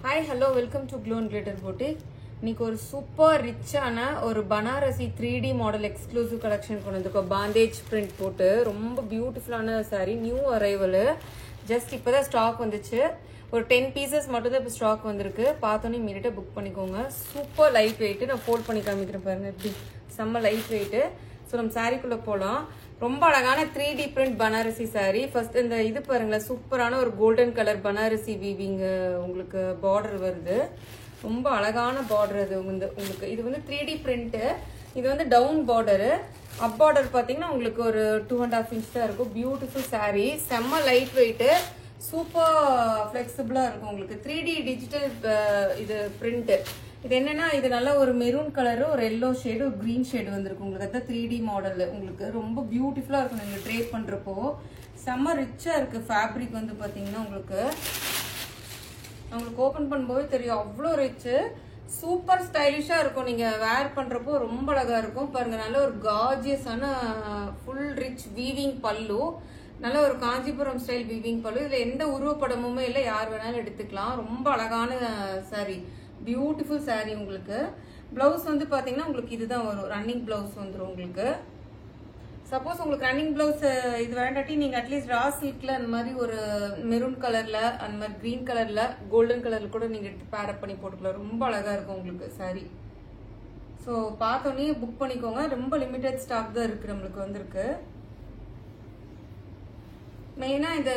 Hi, hello, welcome to Glow and Glitter Boutique. இன்னைக்கு ஒரு super ரிச்சான ஒரு Banarasi 3D model exclusive collection கொண்டு வந்திருக்கோம். பாண்டேஜ் பிரிண்ட் போட்டு ரொம்ப பியூட்டிஃபுல்லான சாரீ, நியூ அரைவல். ஜஸ்ட் இப்போதான் ஸ்டாக் வந்துச்சு. ஒரு 10 பீசஸ் மட்டும் தான் இப்போ ஸ்டாக் வந்திருக்கு. பார்த்தோன்னே இமீடியட்டாக புக் பண்ணிக்கோங்க. Super light weight. நான் ஃபோல்ட் பண்ணி காமிக்கிறேன் பாருங்க, எப்படி செம்ம லைட் வெயிட்டு. ஸோ நம்ம சாரீக்குள்ளே போகலாம். ரொம்ப அழகான 3D print Banarasi sari. First இந்த இது பாருங்களேன், சூப்பரான ஒரு கோல்டன் கலர் பனாரசி வீவிங் உங்களுக்கு பார்டர் வருது. ரொம்ப அழகான பார்டர் அது உங்களுக்கு. இது வந்து 3D பிரிண்ட். இது வந்து டவுன் பார்டரு. அப் பார்டர் பார்த்தீங்கன்னா உங்களுக்கு ஒரு 2.5 இன்ச் தான் இருக்கும். பியூட்டிஃபுல் சாரீ, செம்ம லைட் வெயிட்டு, சூப்பர் ஃபிளெக்சிபிளா இருக்கும் உங்களுக்கு. 3D டிஜிட்டல் இது பிரிண்ட். இது என்னன்னா, இது நல்ல ஒரு மெரூன் கலரு, ஒரு எல்லோ ஷேடு, ஒரு கிரீன் ஷேடு வந்திருக்கு உங்களுக்கு. அதான் 3D மாடல். உங்களுக்கு ரொம்ப பியூட்டிஃபுல்லா இருக்கும் நீங்க ட்ரேப் பண்றப்போ. செம்ம ரிச்சா இருக்கு. ஃபேப்ரிக் வந்து பாத்தீங்கன்னா உங்களுக்கு ஓபன் பண்ணும்போது தெரியும், அவ்வளோ ரிச்சு. சூப்பர் ஸ்டைலிஷா இருக்கும். நீங்க வேர் பண்றப்போ ரொம்ப அழகா இருக்கும். பாருங்க, நல்ல ஒரு கார்ஜியஸான ஃபுல் ரிச் வீவிங் பல்லு. நல்ல ஒரு காஞ்சிபுரம் ஸ்டைல் வீவிங் பல்லு. இதுல எந்த உருவப்படமுமே இல்லை, யார் வேணாலும் எடுத்துக்கலாம். ரொம்ப அழகான சாரி, பியூட்டிஃபுல் சாரி. உங்களுக்கு பிளவுஸ் வந்து பாத்தீங்கன்னா உங்களுக்கு இதுதான் வரும், ரன்னிங் பிளவுஸ் வந்துடும் உங்களுக்கு. சப்போஸ் உங்களுக்கு ரன்னிங் பிளவுஸ் இது வேண்டாட்டி நீங்க அட்லீஸ்ட் ரா சில்க்ல அந்த மாதிரி ஒரு மெரூன் கலர்ல, அந்த மாதிரி கிரீன் கலர்ல, கோல்டன் கலர்ல கூட நீங்க எடுத்து பேரப் பண்ணி போட்டுக்கலாம். ரொம்ப அழகா இருக்கும் உங்களுக்கு சாரி. ஸோ பார்த்தோன்னே புக் பண்ணிக்கோங்க. ரொம்ப லிமிடெட் ஸ்டாக் தான் இருக்கு, நம்மளுக்கு வந்திருக்கு. மெயினா இந்த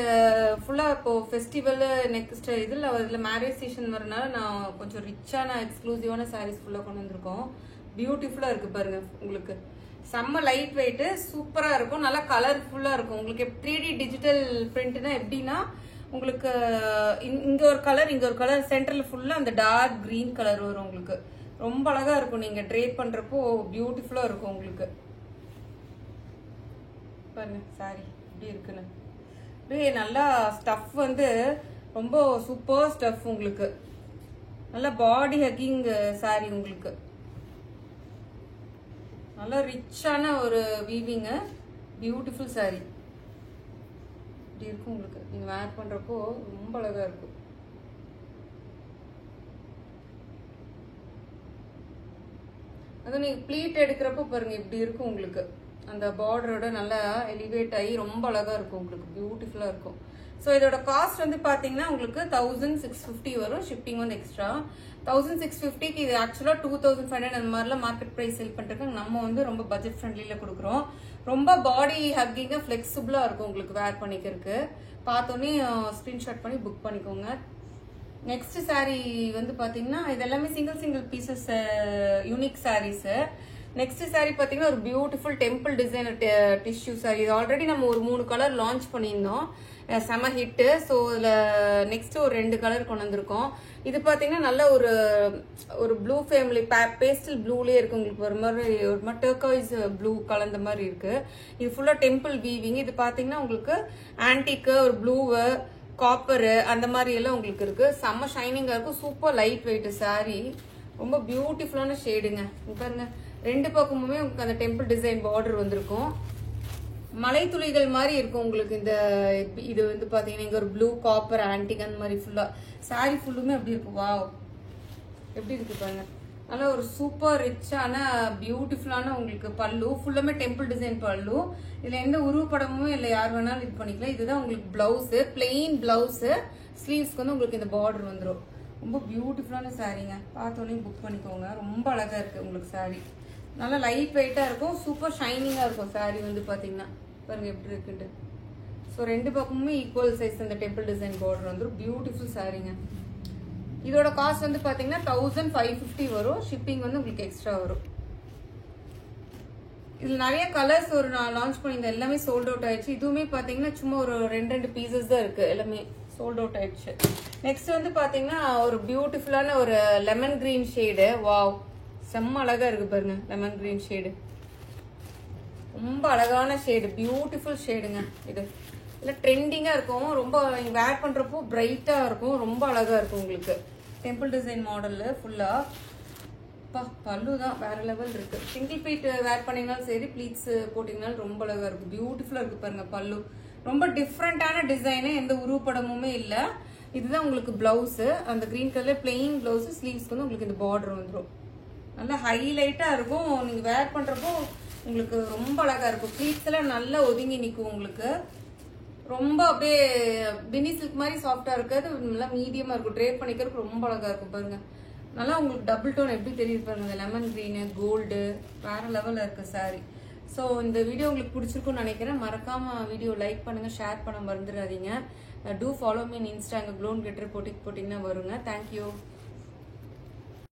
ஃபுல்லா இப்போ ஃபெஸ்டிவல் நெக்ஸ்ட் இதுல மேரேஜ் சீசன் வரனால நான் கொஞ்சம் ரிச்சான எக்ஸ்க்ளூசிவான சாரீஸ் ஃபுல்லா கொண்டு வந்திருக்கோம். பியூட்டிஃபுல்லா இருக்கு பாருங்க உங்களுக்கு. செம்ம லைட் வெயிட், சூப்பரா இருக்கும். நல்லா கலர்ஃபுல்லா இருக்கும் உங்களுக்கு. 3D டிஜிட்டல் பிரிண்ட்னா எப்படின்னா, உங்களுக்கு இங்க ஒரு கலர், இங்க ஒரு கலர், சென்டர்ல ஃபுல்லா அந்த டார்க் கிரீன் கலர் வரும் உங்களுக்கு. ரொம்ப அழகா இருக்கும். நீங்க ட்ரேப் பண்றப்போ பியூட்டிஃபுல்லா இருக்கும் உங்களுக்கு. பாருங்க சாரி எப்படி இருக்குன்னு. நல்லா ஸ்டஃப் வந்து ரொம்ப சூப்பர் ஸ்டஃப் உங்களுக்கு. நல்ல பாடி ஹக்கிங் சாரி உங்களுக்கு. நல்ல ரிச்சான ஒரு வீவிங், பியூட்டிஃபுல் சாரி. இப்படி இருக்கும் உங்களுக்கு. நீங்க வேர் பண்றப்போ ரொம்ப அழகா இருக்கும். அது நீங்க ப்ளீட் எடுக்கிறப்போ பாருங்க இப்படி இருக்கும் உங்களுக்கு. அந்த பார்டரோட நல்லா எலிவேட் ஆகி ரொம்ப அழகா இருக்கும் உங்களுக்கு. பியூட்டிஃபுல்லா இருக்கும். ஸோ இதோட காஸ்ட் வந்து பாத்தீங்கன்னா உங்களுக்கு 1650 வரும். ஷிப்பிங் வந்து எக்ஸ்ட்ரா. 1650க்கு இது ஆக்சுவலா 2500 அந்த மாதிரிலாம் மார்க்கெட் பிரைஸ் செல் பண்றதுக்கு நம்ம வந்து ரொம்ப பட்ஜெட் ஃப்ரெண்ட்லில கொடுக்குறோம். ரொம்ப பாடி ஹக்கிங்கா ஃபிளெக்சிபிளா இருக்கும் உங்களுக்கு வேர் பண்ணிக்கிறதுக்கு. பார்த்தோன்னே ஸ்கிரீன்ஷாட் பண்ணி புக் பண்ணிக்கோங்க. நெக்ஸ்ட் சாரி வந்து பாத்தீங்கன்னா இது எல்லாமே single pieces unique saris. Next sari பாத்தீங்கன்னா ஒரு beautiful temple designer tissue sari. இது ஆல்ரெடி நம்ம ஒரு 3 கலர் லான்ச் பண்ணியிருந்தோம், செம ஹிட். ஸோ இதுல நெக்ஸ்ட் ஒரு 2 கலர் கொண்டு வந்திருக்கோம். இது பாத்தீங்கன்னா நல்ல ஒரு ப்ளூ ஃபேமிலி பேஸ்டல் ப்ளூலயே இருக்கு உங்களுக்கு. ஒரு மாதிரி டர்காய்ஸ் ப்ளூ கலந்த மாதிரி இருக்கு. இது ஃபுல்லா டெம்பிள் வீவிங். இது பாத்தீங்கன்னா உங்களுக்கு ஆன்டிக்கு, ஒரு ப்ளூ, காப்பரு அந்த மாதிரி எல்லாம் உங்களுக்கு இருக்கு. செம்ம ஷைனிங்கா இருக்கும். Super light weight sorry. ரொம்ப பியூட்டிஃபுல்லான ஷேடுங்க. பாருங்க, 2 பக்கமுமே உங்களுக்கு அந்த டெம்பிள் டிசைன் பார்டர் வந்திருக்கும். மலை துளிகள் மாதிரி இருக்கும் உங்களுக்கு. இந்த இது வந்து பாத்தீங்கன்னா இங்க ஒரு ப்ளூ, காப்பர், ஆன்டிக் அந்த மாதிரி ஃபுல்லா சாரி ஃபுல்லுமே அப்படி இருக்கும். வாவ், எப்படி இருக்கு பாருங்க. நல்லா ஒரு சூப்பர் ரிச்சான பியூட்டிஃபுல்லான உங்களுக்கு பல்லு. ஃபுல்லாமே டெம்பிள் டிசைன் பல்லு. இதுல எந்த உருவப்படமும் இல்லை, யார் வேணாலும் இது பண்ணிக்கலாம். இதுதான் உங்களுக்கு பிளவுஸ், பிளெயின் பிளவுஸ். ஸ்லீவ்ஸ்க்கு வந்து உங்களுக்கு இந்த பார்டர் வந்துடும். ரொம்ப பியூட்டிஃபுல்லான சாரீங்க. பார்த்தோன்னே புக் பண்ணிக்கோங்க. ரொம்ப அழகா இருக்கு உங்களுக்கு சாரி. நல்லா லைட் வெயிட்டா இருக்கும். சூப்பர் ஷைனிங்கா இருக்கும் சாரி வந்து பாத்தீங்கன்னா. பாருங்க எப்படி இருக்குன்ட்டு. ஸோ 2 பக்கமுமே ஈக்குவல் சைஸ் அந்த டெம்பிள் டிசைன் பார்டர் வந்துடும். பியூட்டிஃபுல் சாரீங்க. இதோட காஸ்ட் வந்து பாத்தீங்கன்னா 1550 வரும். ஷிப்பிங் வந்து உங்களுக்கு எக்ஸ்ட்ரா வரும். இதுல நிறைய கலர்ஸ் ஒரு நான் லான்ச் பண்ணியிருந்தேன், எல்லாமே சோல்ட் அவுட் ஆயிடுச்சு. இதுவுமே பாத்தீங்கன்னா சும்மா ஒரு 2 பீசஸ் தான் இருக்கு, எல்லாமே சோல்ட் அவுட் ஆயிடுச்சு. நெக்ஸ்ட் வந்து பாத்தீங்கன்னா ஒரு பியூட்டிஃபுல்லான ஒரு லெமன் கிரீன் ஷேடு. வாவ், செம்ம அழகா இருக்கு பாருங்க. லெமன் கிரீன் ஷேடு ரொம்ப அழகான ஷேடு, பியூட்டிஃபுல் ஷேடுங்க. இது இல்ல ட்ரெண்டிங்கா இருக்கும். ரொம்ப வேர் பண்றப்போ பிரைட்டா இருக்கும். ரொம்ப அழகா இருக்கும் உங்களுக்கு. டெம்பிள் டிசைன் மாடல்ல ஃபுல்லா. பல்லு தான் வேற லெவல் இருக்கு. சிங்கிள் பீட் வேர் பண்ணீங்கனாலும் சரி, ப்ளீட்ஸ் போட்டீங்கனாலும் ரொம்ப அழகா இருக்கும். பியூட்டிஃபுல்லா இருக்கு பாருங்க பல்லு. ரொம்ப டிஃப்ரெண்டான டிசைனு, எந்த உருவப்படமுமே இல்லை. இதுதான் உங்களுக்கு பிளவுஸு. அந்த கிரீன் கலர் பிளெயின் பிளவுஸு. ஸ்லீவ்ஸ்க்கு வந்து உங்களுக்கு இந்த பார்டர் வந்துடும். நல்லா ஹைலைட்டா இருக்கும். நீங்க வேர் பண்றப்போ உங்களுக்கு ரொம்ப அழகா இருக்கும். ப்ளீட்ஸ் எல்லாம் நல்லா ஒதுங்கி நிற்கும் உங்களுக்கு. ரொம்ப அப்படியே பினி சில்க் மாதிரி சாஃப்டா இருக்காது, நல்லா மீடியமா இருக்கும். ட்ரேப் பண்ணிக்கிறதுக்கு ரொம்ப அழகா இருக்கும் பாருங்க. நல்லா உங்களுக்கு டபுள் டோன் எப்படி தெரியுது பாருங்க. இந்த லெமன் கிரீனு கோல்டு வேற லெவல்ல இருக்கு சாரி. ஸோ இந்த வீடியோ உங்களுக்கு பிடிச்சிருக்கும்னு நினைக்கிறேன். மறக்காம வீடியோ லைக் பண்ணுங்க, ஷேர் பண்ண மறந்துடாதீங்க. Do follow me in Insta. க்ளோன் கெட்டர் போட்டிங்கன்னா வருங்க. தேங்க்யூ.